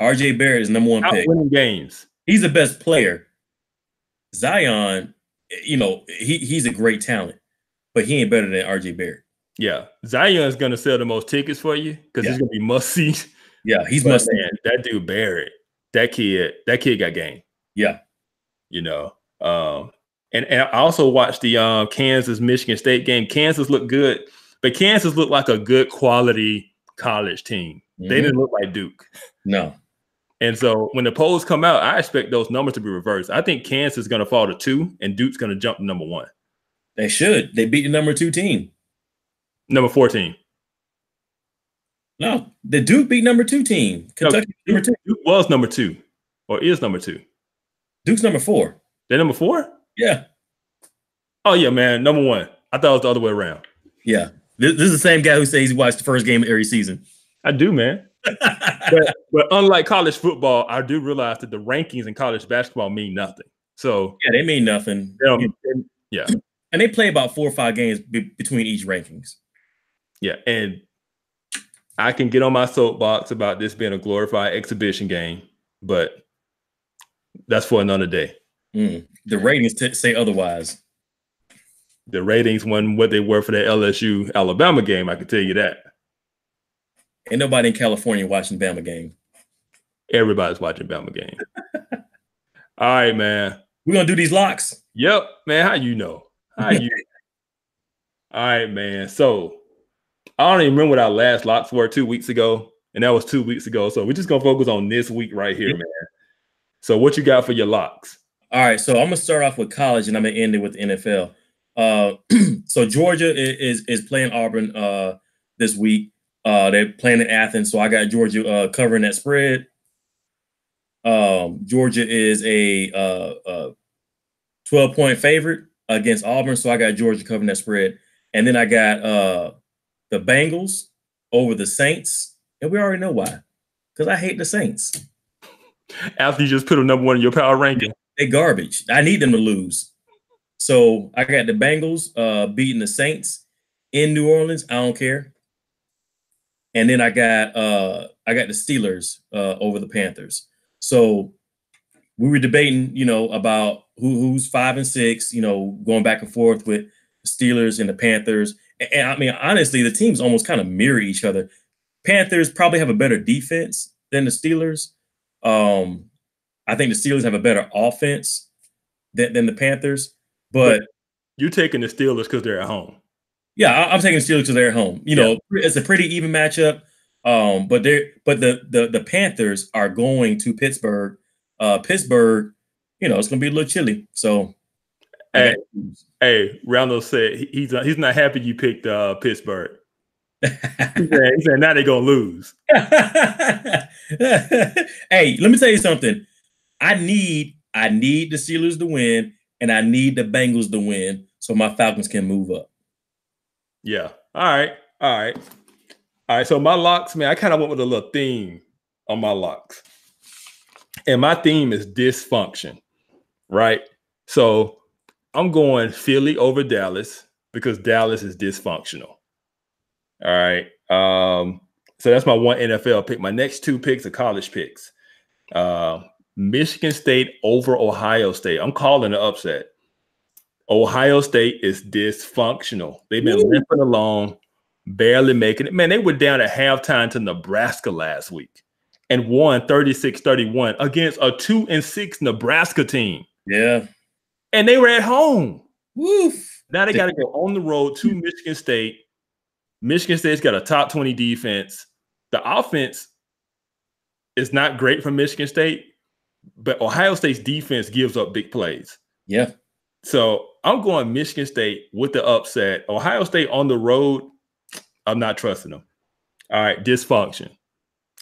RJ Barrett is #1 pick. Winning games. He's the best player. Zion, he's a great talent, but he ain't better than RJ Barrett. Yeah. Zion's going to sell the most tickets for you because he's going to be must see. Yeah, he's must see. That dude Barrett, that kid got game. Yeah. And I also watched the Kansas-Michigan State game. Kansas looked good, but Kansas looked like a good quality college team. Mm-hmm. They didn't look like Duke. No. And so when the polls come out, I expect those numbers to be reversed. I think Kansas is going to fall to 2, and Duke's going to jump to #1. They should. They beat the #2 team. Number 14. No, the Duke beat #2 team. Kentucky #2. Duke was #2 or is #2. Duke's #4. They're #4? Yeah. Oh, yeah, man. #1. I thought it was the other way around. Yeah. This is the same guy who says he watched the first game of every season. I do, man. but unlike college football, I do realize that the rankings in college basketball mean nothing. So yeah, they mean nothing. Yeah. And they play about 4 or 5 games between each rankings. Yeah. And I can get on my soapbox about this being a glorified exhibition game, but that's for another day. The ratings say otherwise. The ratings weren't what they were for the LSU Alabama game. I can tell you that. Ain't nobody in California watching Bama game. Everybody's watching Bama game. All right, man. We're gonna do these locks. Yep, man. How you know? All right, man. So I don't even remember what our last locks were 2 weeks ago, and that was 2 weeks ago. So we're just gonna focus on this week right here, man. So what you got for your locks? All right, so I'm gonna start off with college, and I'm gonna end it with the NFL. So Georgia is playing Auburn this week. They're playing in Athens, so I got Georgia covering that spread. Georgia is a 12-point favorite against Auburn, so I got Georgia covering that spread. And then I got the Bengals over the Saints, and we already know why, because I hate the Saints. After you just put them #1 in your power ranking, they garbage. I need them to lose. So I got the Bengals beating the Saints in New Orleans. I don't care. And then I got the Steelers over the Panthers. So we were debating, about who's 5 and 6, going back and forth with the Steelers and the Panthers. And I mean, honestly, the teams almost kind of mirror each other. Panthers probably have a better defense than the Steelers. I think the Steelers have a better offense than the Panthers. But you're taking the Steelers because they're at home. Yeah, I'm taking the Steelers because they're at home. It's a pretty even matchup. But the Panthers are going to Pittsburgh. Pittsburgh, it's going to be a little chilly. So, hey, Rondo said he's not happy you picked Pittsburgh. He said now they're going to lose. Hey, let me tell you something. I need the Steelers to win, and I need the Bengals to win so my Falcons can move up. Yeah. All right. So my locks, man, I kind of went with a little theme on my locks. And my theme is dysfunction, right? So I'm going Philly over Dallas because Dallas is dysfunctional. All right. So that's my one NFL pick. My next 2 picks are college picks. Michigan State over Ohio State. I'm calling the upset. Ohio State is dysfunctional. They've been limping along, barely making it. Man, they were down at halftime to Nebraska last week and won 36-31 against a 2-6 Nebraska team. Yeah. And they were at home. Woof. Now they got to go on the road to Michigan State. Michigan State's got a top 20 defense. The offense is not great for Michigan State, but Ohio State's defense gives up big plays. Yeah. So I'm going Michigan State with the upset. Ohio State on the road, I'm not trusting them. All right, dysfunction.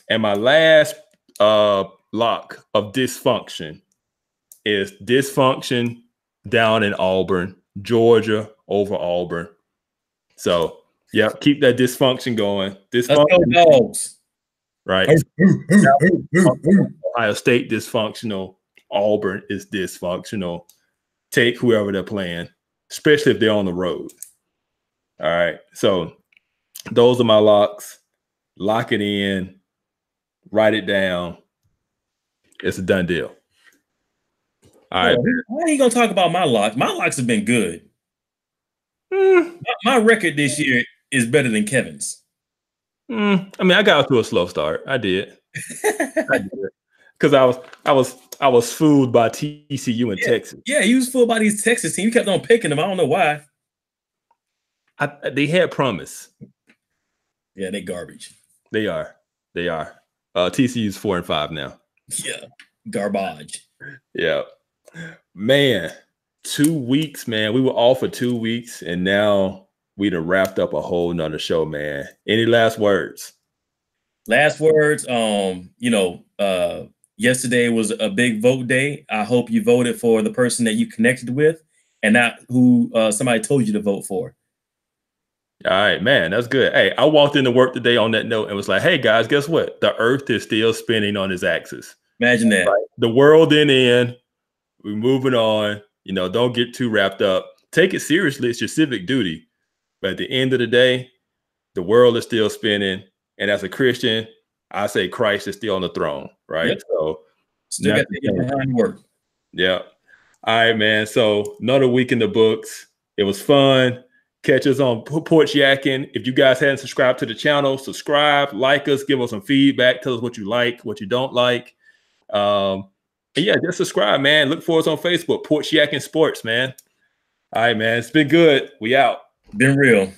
And my last lock of dysfunction is dysfunction down in Auburn, Georgia over Auburn. So, yeah, keep that dysfunction going. Dysfunction. Dogs. Right. Ohio State dysfunctional. Auburn is dysfunctional. Take whoever they're playing, especially if they're on the road. All right. So those are my locks. Lock it in. Write it down. It's a done deal. All right. Why are you going to talk about my locks? My locks have been good. My record this year is better than Kevin's. I mean, I got off to a slow start. I did. Because I was fooled by TCU in Texas. Yeah, you was fooled by these Texas teams. You kept on picking them. I don't know why. They had promise. Yeah, they garbage. They are. TCU's 4-5 now. Yeah, garbage. Yeah, man. 2 weeks, man. We were off for 2 weeks, and now we done wrapped up a whole nother show, man. Any last words? Last words. Yesterday was a big vote day. I hope you voted for the person that you connected with and not who somebody told you to vote for. All right, man, that's good. Hey, I walked into work today on that note and was like, hey, guys, guess what? The earth is still spinning on its axis. Imagine that. Right? The world didn't end. We're moving on. Don't get too wrapped up. Take it seriously. It's your civic duty. But at the end of the day, the world is still spinning. And as a Christian, I say Christ is still on the throne, right? Yep. So still got to get behind work. Yeah. All right, man. So another week in the books. It was fun. Catch us on Porch Yakking. If you guys hadn't subscribed to the channel, subscribe, like us, give us some feedback, tell us what you like, what you don't like. And yeah, just subscribe, man. Look for us on Facebook, Porch Yakking Sports, man. All right, man. It's been good. We out. Been real.